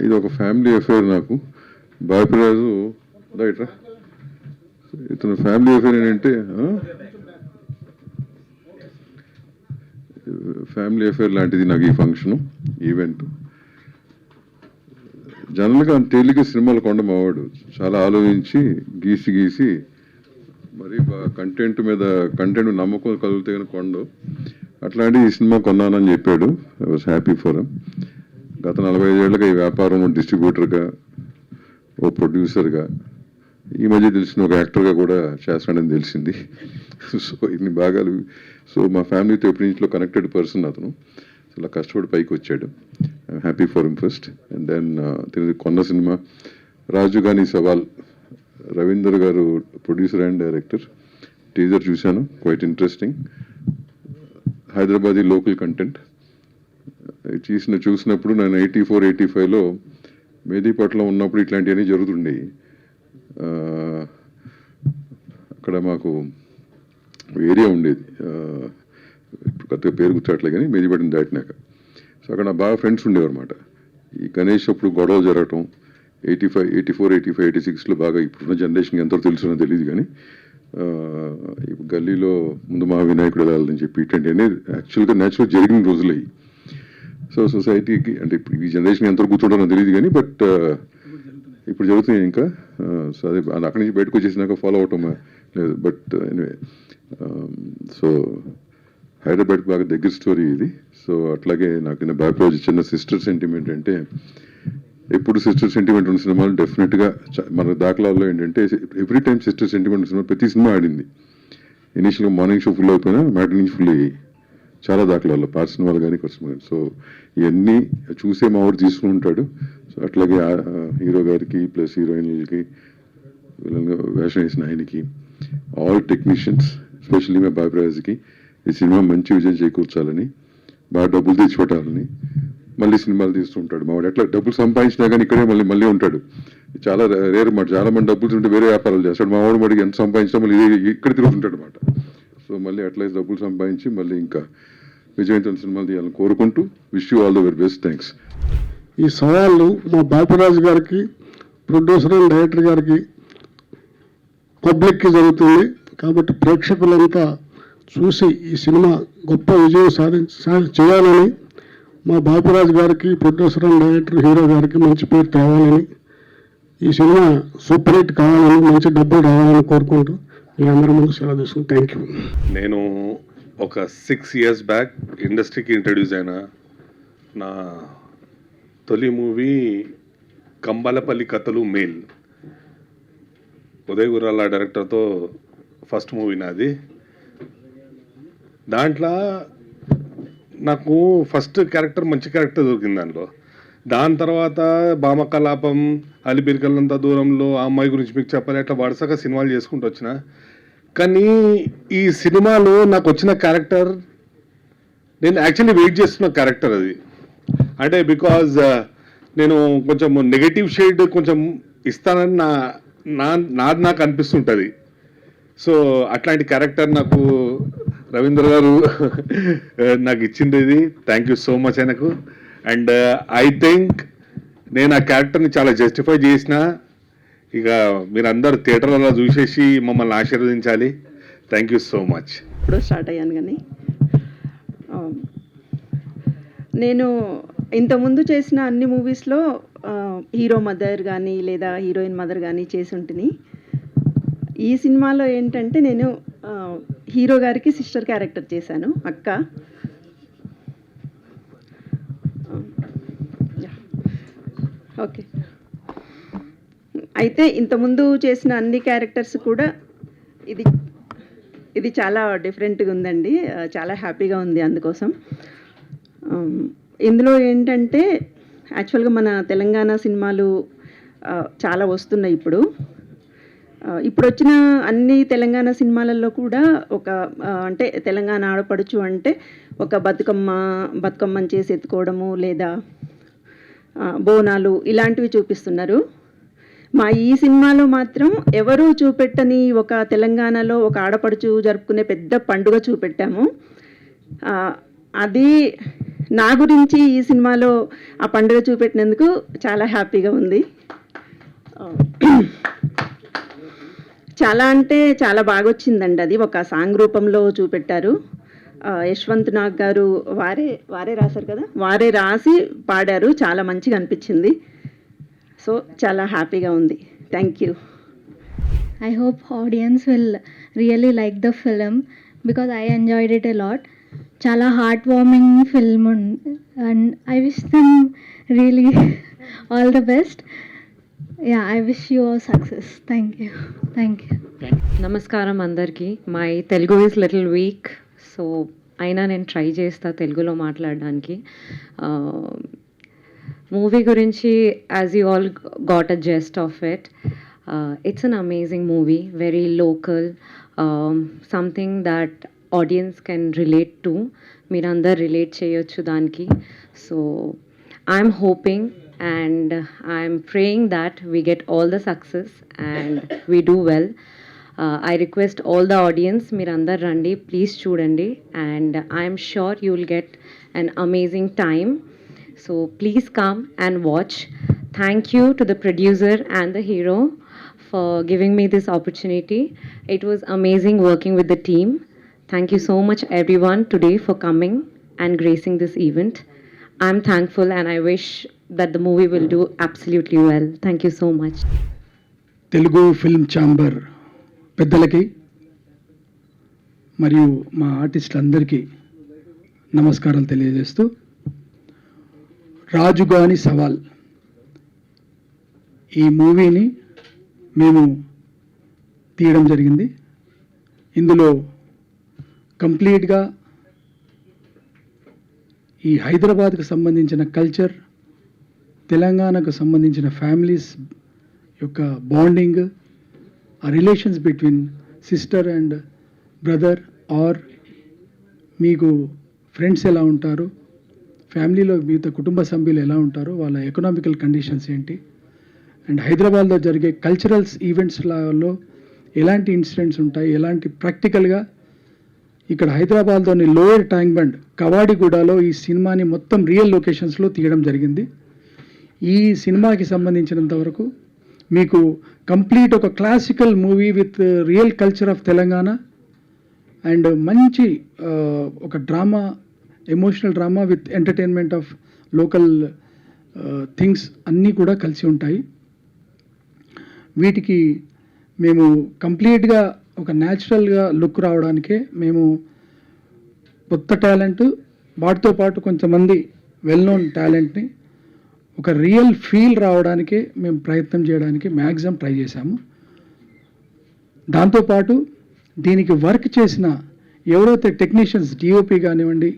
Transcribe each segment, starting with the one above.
ఇది ఒక family affair నాకు. బాపిరాజు రైట్రా, ఇతను ఫ్యామిలీ అఫేర్ ఏంటంటే ఫ్యామిలీ అఫేర్ లాంటిది నాకు ఈ ఫంక్షను ఈవెంట్. జనరల్గా తేలిక సినిమాలు కొండ మావాడు చాలా ఆలోచించి గీసి మరి కంటెంట్ నమ్మకం కలుగుతే కానీ కొండ. అట్లాంటి ఈ సినిమా కొన్నానని చెప్పాడు. I was happy for him. గత 45 ఏళ్ళుగా ఈ వ్యాపారం డిస్ట్రిబ్యూటర్గా, ఓ ప్రొడ్యూసర్గా, ఈ మధ్య తెలిసిన ఒక యాక్టర్గా కూడా చేస్తాడని తెలిసింది. సో ఇన్ని భాగాలు. సో మా ఫ్యామిలీతో ఎప్పటి నుంచో కనెక్టెడ్ పర్సన్ అతను. చాలా కష్టపడి పైకి వచ్చాడు. I'm happy for him first. And then కొన్న సినిమా రాజు గాని సవాల్, Ravinder garu producer and director. Teaser చూశాను, quite interesting. Hyderabadi local content చూసినప్పుడు నేను 84-85లో మేదీపట్నం ఉన్నప్పుడు ఇట్లాంటివన్నీ జరుగుతుండేవి. అక్కడ మాకు ఏరియా ఉండేది, కొత్తగా పేరు గుర్తురాట్లే కానీ మేదీపట్నం దాటినాక. సో అక్కడ నా బాగా ఫ్రెండ్స్ ఉండేవారు అనమాట. ఈ గణేష్ అప్పుడు గొడవలు జరగటం 84-85-86లో బాగా. ఇప్పుడున్న జనరేషన్కి ఎంతో తెలుసునో తెలియదు కానీ గల్లీలో ముందు మా వినాయకుడు వెళ్ళాలని చెప్పి ఇట్లాంటివన్నీ యాక్చువల్గా న్యాచురల్ జరిగిన రోజులు అయ్యి. సో సొసైటీకి అంటే ఇప్పుడు ఈ జనరేషన్ ఎంత కూర్చుంటారో తెలియదు కానీ బట్ ఇప్పుడు జరుగుతున్నాయి ఇంకా. సో అదే అక్కడి నుంచి బయటకు వచ్చేసినాక ఫాలో అవటం లేదు. బట్ ఎనివే, సో హైదరాబాద్కి బాగా దగ్గర స్టోరీ ఇది. సో అట్లాగే నాకు బాపిరాజు చిన్న సిస్టర్ సెంటిమెంట్ అంటే, ఎప్పుడు సిస్టర్ సెంటిమెంట్ ఉన్న సినిమాలు డెఫినెట్గా మన దాఖలాల్లో ఏంటంటే ఎవ్రీ టైం సిస్టర్ సెంటిమెంట్ ఉన్న సినిమా ప్రతి సినిమా ఆడింది. ఇనీషియల్గా మార్నింగ్ షో ఫుల్ అయిపోయినా మ్యాటర్ నుంచి ఫుల్ అయ్యాయి చాలా దాఖలాల్లో, పాత సినిమాలు కానీ కొత్త సినిమాలు. సో ఇవన్నీ చూసే మావాడు తీసుకుని ఉంటాడు. సో అట్లాగే హీరో గారికి ప్లస్ హీరోయిన్లకి వేషం వేసిన ఆయనకి, ఆల్ టెక్నీషియన్స్, ఎస్పెషల్లీ మా బాపిరాజుకి ఈ సినిమా మంచి విజయం చేకూర్చాలని, బాగా డబ్బులు తెచ్చిపెట్టాలని మళ్ళీ సినిమాలు తీస్తుంటాడు మావాడు. ఎట్లా డబ్బులు సంపాదించినా కానీ ఇక్కడే మళ్ళీ ఉంటాడు. చాలా రేర్ మాట. చాలా మంది డబ్బులు ఉంటే వేరే వ్యాపారాలు చేస్తాడు. మావాడు మడికి ఎంత సంపాదించినా మళ్ళీ ఇక్కడ తిరుగుతుంటాడు అనమాట. సో మళ్ళీ అట్లా డబ్బులు సంపాదించి మళ్ళీ ఇంకా విజయవంతమైన సినిమాలు తీయాలని కోరుకుంటూ wish you all the very best. Thanks. ఈ సవాళ్ళు మా బాపిరాజు గారికి, ప్రొడ్యూసర్ అండ్ డైరెక్టర్ గారికి, పబ్లిక్కి జరుగుతుంది. కాబట్టి ప్రేక్షకులంతా చూసి ఈ సినిమా గొప్ప విజయం చేయాలని, మా బాపిరాజు గారికి, ప్రొడ్యూసర్ అండ్ డైరెక్టర్ హీరో గారికి మంచి పేరు తేవాలని, ఈ సినిమా సూపర్ హిట్ కావాలని, మంచి డబ్బులు రావాలని కోరుకుంటూ మీ అందరి ముందు సెలవు తీసుకుని థ్యాంక్ యూ. నేను ఒక 6 years బ్యాక్ ఇండస్ట్రీకి ఇంట్రడ్యూస్ అయిన నా తొలి మూవీ కంబాలపల్లి కథలు మేల్, ఉదయ్ గురాల డైరెక్టర్తో ఫస్ట్ మూవీ నాది. దాంట్లో నాకు ఫస్ట్ క్యారెక్టర్ మంచి క్యారెక్టర్ దొరికింది దాంట్లో. దాని తర్వాత భామకలాపం, అలిపిరికల్లంత దూరంలో, ఆ అమ్మాయి గురించి మీకు చెప్పాలి, అట్లా వరుసగా సినిమాలు చేసుకుంటూ వచ్చిన. కానీ ఈ సినిమాలో నాకు వచ్చిన క్యారెక్టర్ నేను యాక్చువల్లీ వెయిట్ చేస్తున్న క్యారెక్టర్ అది. అంటే బికాజ్ నేను కొంచెం నెగటివ్ షేడ్ కొంచెం ఇస్తానని నాకు అనిపిస్తుంటుంది. సో అట్లాంటి క్యారెక్టర్ నాకు రవీంద్ర గారు నాకు ఇచ్చింది. ఇది థ్యాంక్ యూ సో మచ్ ఆయనకు. అండ్ ఐ థింక్ నేను ఆ క్యారెక్టర్ని చాలా జస్టిఫై చేసిన. ఇక మీరందరూ థియేటర్లలో చూసేసి మమ్మల్ని ఆశీర్వదించాలి. Thank you so much. ఇప్పుడు స్టార్ట్ అయ్యాను కానీ నేను ఇంతకుముందు చేసిన అన్ని మూవీస్లో హీరో మదర్ కానీ లేదా హీరోయిన్ మదర్ కానీ చేసి ఉంటుంది. ఈ సినిమాలో ఏంటంటే నేను హీరో గారికి సిస్టర్ క్యారెక్టర్ చేశాను, అక్క. ఓకే. అయితే ఇంతకుముందు చేసిన అన్ని క్యారెక్టర్స్ కూడా ఇది చాలా డిఫరెంట్గా ఉందండి. చాలా హ్యాపీగా ఉంది అందుకోసం. ఇందులో ఏంటంటే యాక్చువల్గా మన తెలంగాణ సినిమాలు చాలా వస్తున్నాయి ఇప్పుడు. ఇప్పుడు వచ్చిన అన్ని తెలంగాణ సినిమాలలో కూడా ఒక అంటే తెలంగాణ ఆడపడుచు అంటే ఒక బతుకమ్మని చేసి ఎత్తుకోవడము లేదా బోనాలు ఇలాంటివి చూపిస్తున్నారు. మా ఈ సినిమాలో మాత్రం ఎవరూ చూపెట్టని ఒక తెలంగాణలో ఒక ఆడపడుచు జరుపుకునే పెద్ద పండుగ చూపెట్టాము. అది నా గురించి ఈ సినిమాలో ఆ పండుగ చూపెట్టినందుకు చాలా హ్యాపీగా ఉంది. చాలా అంటే చాలా బాగా వచ్చిందండి. అది ఒక సాంగ్ రూపంలో చూపెట్టారు. యశ్వంత్ నాగ్ గారు వారే రాశారు కదా, వారే రాసి పాడారు. చాలా మంచిగా అనిపించింది. సో చాలా హ్యాపీగా ఉంది. Thank you. I hope audience will really like the film because I enjoyed it a lot. Chala heartwarming film and I wish them really all the best. Yeah, I wish you all success. Thank you. Thank you. నమస్కారం అందరికీ. My Telugu is little week, so అయినా నేను try చేస్తా తెలుగులో మాట్లాడడానికి. Movie గురించి as you all got a Zest of it. It's an amazing movie, very local, something that audience can relate to. Meerandar relate cheyochu daniki. So I'm hoping and I'm praying that we get all the success and we do well. I request all the audience, meerandar randi, please chudandi, and I'm sure you will get an amazing time. So please come and watch. Thank you to the producer and the hero for giving me this opportunity. It was amazing working with the team. Thank you so much everyone today for coming and gracing this event. I'm thankful and I wish that the movie will do absolutely well. Thank you so much. Telugu film chamber పెద్దలకి మరియు మా ఆర్టిస్టులందరికీ నమస్కారాలు తెలియజేస్తూ, రాజుగాని సవాల్ ఈ మూవీని మేము తీయడం జరిగింది. ఇందులో కంప్లీట్గా ఈ హైదరాబాద్కు సంబంధించిన కల్చర్, తెలంగాణకు సంబంధించిన ఫ్యామిలీస్ యొక్క బాండింగ్, ఆ relations between sister and brother or మీకు ఫ్రెండ్స్ ఎలా ఉంటారు, ఫ్యామిలీలో మిగతా కుటుంబ సభ్యులు ఎలా ఉంటారు, వాళ్ళ ఎకనామికల్ కండిషన్స్ ఏంటి, అండ్ హైదరాబాద్లో జరిగే కల్చరల్స్ ఈవెంట్స్లలో ఎలాంటి ఇన్సిడెంట్స్ ఉంటాయి, ఎలాంటి ప్రాక్టికల్గా ఇక్కడ హైదరాబాద్లోని లోయర్ ట్యాంక్ బండ్, కవాడిగూడలో ఈ సినిమాని మొత్తం రియల్ లొకేషన్స్లో తీయడం జరిగింది. ఈ సినిమాకి సంబంధించినంత వరకు మీకు కంప్లీట్ ఒక classical movie with real culture of Telangana and మంచి ఒక drama, emotional drama with entertainment of local things అన్నీ కూడా కలిసి ఉంటాయి. వీటికి మేము కంప్లీట్గా ఒక న్యాచురల్గా లుక్ రావడానికే మేము కొత్త టాలెంట్, వాటితో పాటు కొంతమంది వెల్ నోన్ టాలెంట్ని ఒక రియల్ ఫీల్ రావడానికే మేము ప్రయత్నం చేయడానికి మ్యాక్సిమం ట్రై చేశాము. దాంతోపాటు దీనికి వర్క్ చేసిన ఎవరైతే టెక్నీషియన్స్, డిఓపి కానివ్వండి,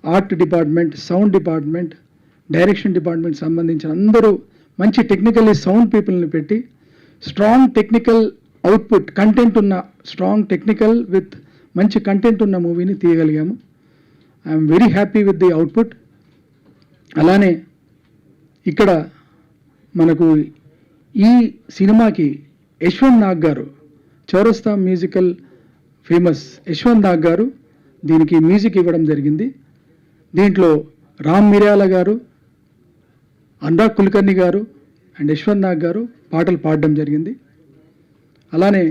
art department, sound department, direction department సంబంధించిన అందరూ మంచి టెక్నికల్లీ సౌండ్ పీపుల్ని పెట్టి స్ట్రాంగ్ టెక్నికల్ అవుట్పుట్, కంటెంట్ ఉన్న స్ట్రాంగ్ టెక్నికల్ విత్ మంచి కంటెంట్ ఉన్న మూవీని తీయగలిగాము. I'm very happy with the output. అలానే ఇక్కడ మనకు ఈ సినిమాకి యశ్వంత్ నాగ్ గారు, చౌరస్తా మ్యూజికల్ ఫేమస్ యశ్వంత్ నాగ్ గారు దీనికి మ్యూజిక్ ఇవ్వడం జరిగింది. దీంట్లో రామ్ మిర్యాల గారు, అనురాగ్ కుల్కర్ణి గారు అండ్ యశ్వంత్ నాగ్ గారు పాటలు పాడడం జరిగింది. అలానే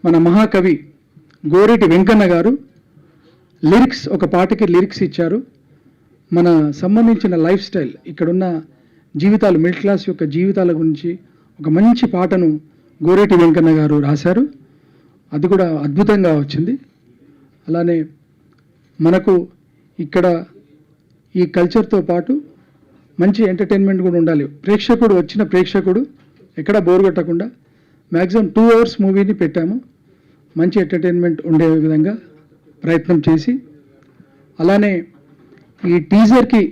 మన మహాకవి గోరేటి వెంకన్న గారు లిరిక్స్, ఒక పాటకి లిరిక్స్ ఇచ్చారు. మన సంబంధించిన లైఫ్ స్టైల్, ఇక్కడున్న జీవితాలు, మిడిల్ క్లాస్ యొక్క జీవితాల గురించి ఒక మంచి పాటను గోరేటి వెంకన్న గారు రాశారు. అది కూడా అద్భుతంగా వచ్చింది. అలానే మనకు ఇక్కడ ఈ కల్చర్తో పాటు మంచి ఎంటర్టైన్మెంట్ కూడా ఉండాలి. ప్రేక్షకుడు, వచ్చిన ప్రేక్షకుడు ఎక్కడ బోర్ కొట్టకుండా మ్యాక్సిమం 2 hours మూవీని పెట్టాము. మంచి ఎంటర్టైన్మెంట్ ఉండే విధంగా ప్రయత్నం చేసి, అలానే ఈ టీజర్కి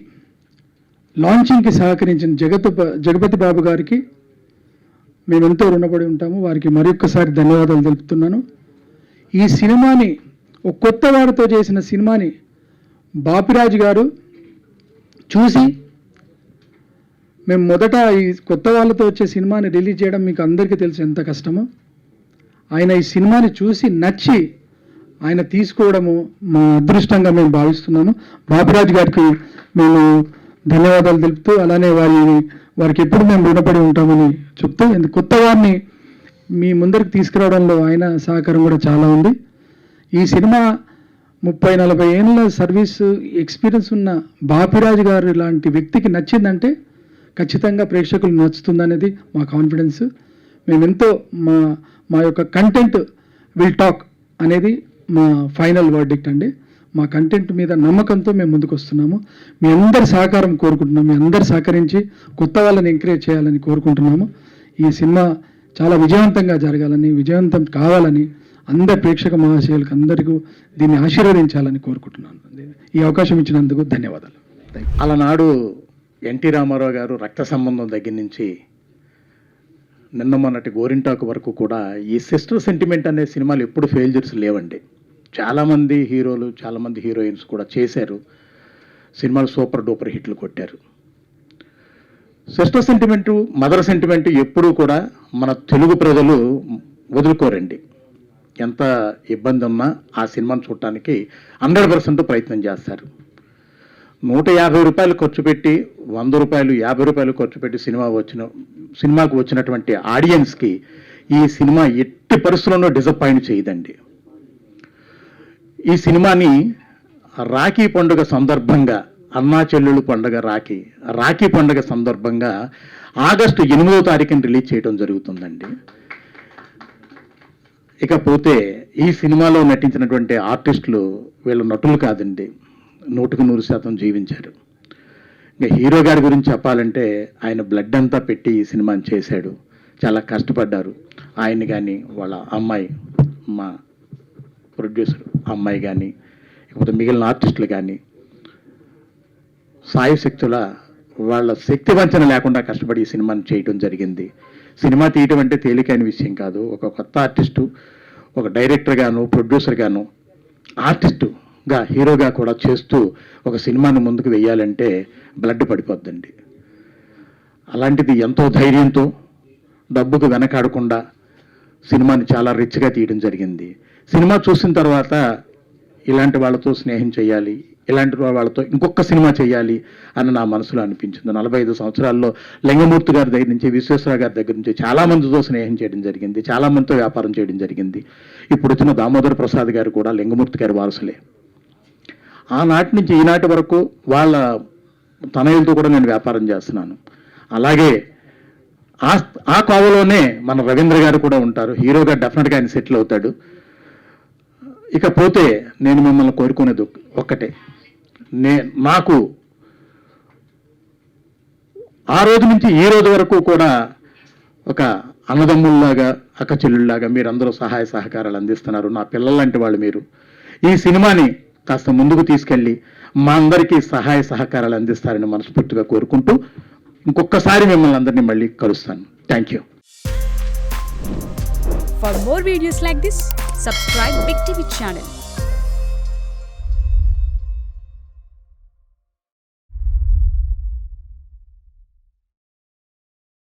లాంచింగ్కి సహకరించిన జగపతి బాబు గారికి మేము ఎంతో రుణపడి ఉంటాము. వారికి మరొక్కసారి ధన్యవాదాలు తెలుపుతున్నాను. ఈ సినిమాని ఒక కొత్త వారితో చేసిన సినిమాని బాపిరాజు గారు చూసి, మేము మొదట ఈ కొత్త వాళ్ళతో వచ్చే సినిమాని రిలీజ్ చేయడం మీకు అందరికీ తెలుసు ఎంత కష్టమో. ఆయన ఈ సినిమాని చూసి నచ్చి ఆయన తీసుకోవడము మా అదృష్టంగా మేము భావిస్తున్నాము. బాపిరాజు గారికి మేము ధన్యవాదాలు తెలుపుతూ, అలానే వారికి ఎప్పుడు మేము రుణపడి ఉంటామని చెప్తూ, కొత్త వారిని మీ ముందరికి తీసుకురావడంలో ఆయన సహకారం కూడా చాలా ఉంది. ఈ సినిమా 30-40 ఏళ్ళ సర్వీస్ ఎక్స్పీరియన్స్ ఉన్న బాపిరాజు గారు లాంటి వ్యక్తికి నచ్చిందంటే ఖచ్చితంగా ప్రేక్షకులు నచ్చుతుందనేది మా కాన్ఫిడెన్స్. మేమెంతో మా యొక్క కంటెంట్ విల్ టాక్ అనేది మా ఫైనల్ వర్డిక్ట్ అండి. మా కంటెంట్ మీద నమ్మకంతో మేము ముందుకు వస్తున్నాము. మీ అందరి సహకారం కోరుకుంటున్నాము. మీ అందరు సహకరించి కొత్త వాళ్ళని ఎంకరేజ్ చేయాలని కోరుకుంటున్నాము. ఈ సినిమా చాలా విజయవంతంగా జరగాలని, విజయవంతం కావాలని అందరి ప్రేక్షక మహాశయులకు అందరికీ దీన్ని ఆశీర్వదించాలని కోరుకుంటున్నాను. ఈ అవకాశం ఇచ్చినందుకు ధన్యవాదాలు. అలనాడు ఎన్టీ రామారావు గారు రక్త సంబంధం దగ్గర నుంచి నిన్న మొన్నటి గోరింటాకు వరకు కూడా ఈ సిస్టర్ సెంటిమెంట్ అనే సినిమాలు ఎప్పుడు ఫెయిల్యూర్స్ లేవండి. చాలామంది హీరోలు, చాలామంది హీరోయిన్స్ కూడా చేశారు, సినిమాలు సూపర్ డూపర్ హిట్లు కొట్టారు. సిస్టర్ సెంటిమెంటు, మదర్ సెంటిమెంట్ ఎప్పుడూ కూడా మన తెలుగు ప్రజలు వదులుకోరండి. ఎంత ఇబ్బంది ఉన్నా ఆ సినిమాను చూడటానికి 100% ప్రయత్నం చేస్తారు. 150 రూపాయలు ఖర్చు పెట్టి, 100 రూపాయలు, 50 రూపాయలు ఖర్చు పెట్టి సినిమాకు వచ్చినటువంటి ఆడియన్స్కి ఈ సినిమా ఎట్టి పరిస్థితుల్లో డిసప్పాయింట్ చేయదండి. ఈ సినిమాని రాఖీ పండుగ సందర్భంగా, అన్నా చెల్లెళ్ళు పండుగ రాఖీ పండుగ సందర్భంగా ఆగస్టు 8వ తారీఖున రిలీజ్ చేయడం జరుగుతుందండి. ఇకపోతే ఈ సినిమాలో నటించినటువంటి ఆర్టిస్టులు వీళ్ళ నటులు కాదండి, 100% జీవించారు. ఇంకా హీరో గారి గురించి చెప్పాలంటే ఆయన బ్లడ్ అంతా పెట్టి ఈ సినిమాని చేశాడు, చాలా కష్టపడ్డారు. ఆయన కానీ, వాళ్ళ అమ్మాయి, మా ప్రొడ్యూసర్ అమ్మాయి కానీ, ఇకపోతే మిగిలిన ఆర్టిస్టులు కానీ సాయి శక్తుల వాళ్ళ శక్తి వంచన లేకుండా కష్టపడి ఈ సినిమాని చేయడం జరిగింది. సినిమా తీయటం అంటే తేలికైన విషయం కాదు. ఒక కొత్త ఆర్టిస్టు, ఒక డైరెక్టర్ గాను, ప్రొడ్యూసర్ గాను, ఆర్టిస్టుగా, హీరోగా కూడా చేస్తూ ఒక సినిమాని ముందుకు వెయ్యాలంటే బ్లడ్ పడిపోద్దండి. అలాంటిది ఎంతో ధైర్యంతో, డబ్బుకు వెనకాడకుండా సినిమాని చాలా రిచ్గా తీయడం జరిగింది. సినిమా చూసిన తర్వాత ఇలాంటి వాళ్ళతో స్నేహం చేయాలి, ఇలాంటి వాళ్ళతో ఇంకొక సినిమా చేయాలి అని నా మనసులో అనిపించింది. 45 సంవత్సరాల్లో లింగమూర్తి గారి దగ్గర నుంచి, విశ్వేశ్వర గారి దగ్గర నుంచి చాలామందితో స్నేహం చేయడం జరిగింది, చాలామందితో వ్యాపారం చేయడం జరిగింది. ఇప్పుడు వచ్చిన దామోదర ప్రసాద్ గారు కూడా లింగమూర్తి గారి వారసులే. ఆనాటి నుంచి ఈనాటి వరకు వాళ్ళ తనయులతో కూడా నేను వ్యాపారం చేస్తున్నాను. అలాగే ఆ కోవలోనే మన రవీంద్ర గారు కూడా ఉంటారు. హీరోగా డెఫినెట్గా ఆయన సెటిల్ అవుతాడు. ఇకపోతే నేను మిమ్మల్ని కోరుకునేది ఒక్కటే, నాకు ఆ రోజు నుంచి ఈ రోజు వరకు కూడా ఒక అన్నదమ్ముల్లాగా, అక్క చెల్లుల్లాగా మీరందరూ సహాయ సహకారాలు అందిస్తున్నారు. నా పిల్లలంటి వాళ్ళు మీరు. ఈ సినిమాని కాస్త ముందుకు తీసుకెళ్ళి మా అందరికీ సహాయ సహకారాలు అందిస్తారని మనస్ఫూర్తిగా కోరుకుంటూ ఇంకొకసారి మిమ్మల్ని అందరినీ మళ్ళీ కలుస్తాను. Thank you. For more videos like this, subscribe Big TV channel.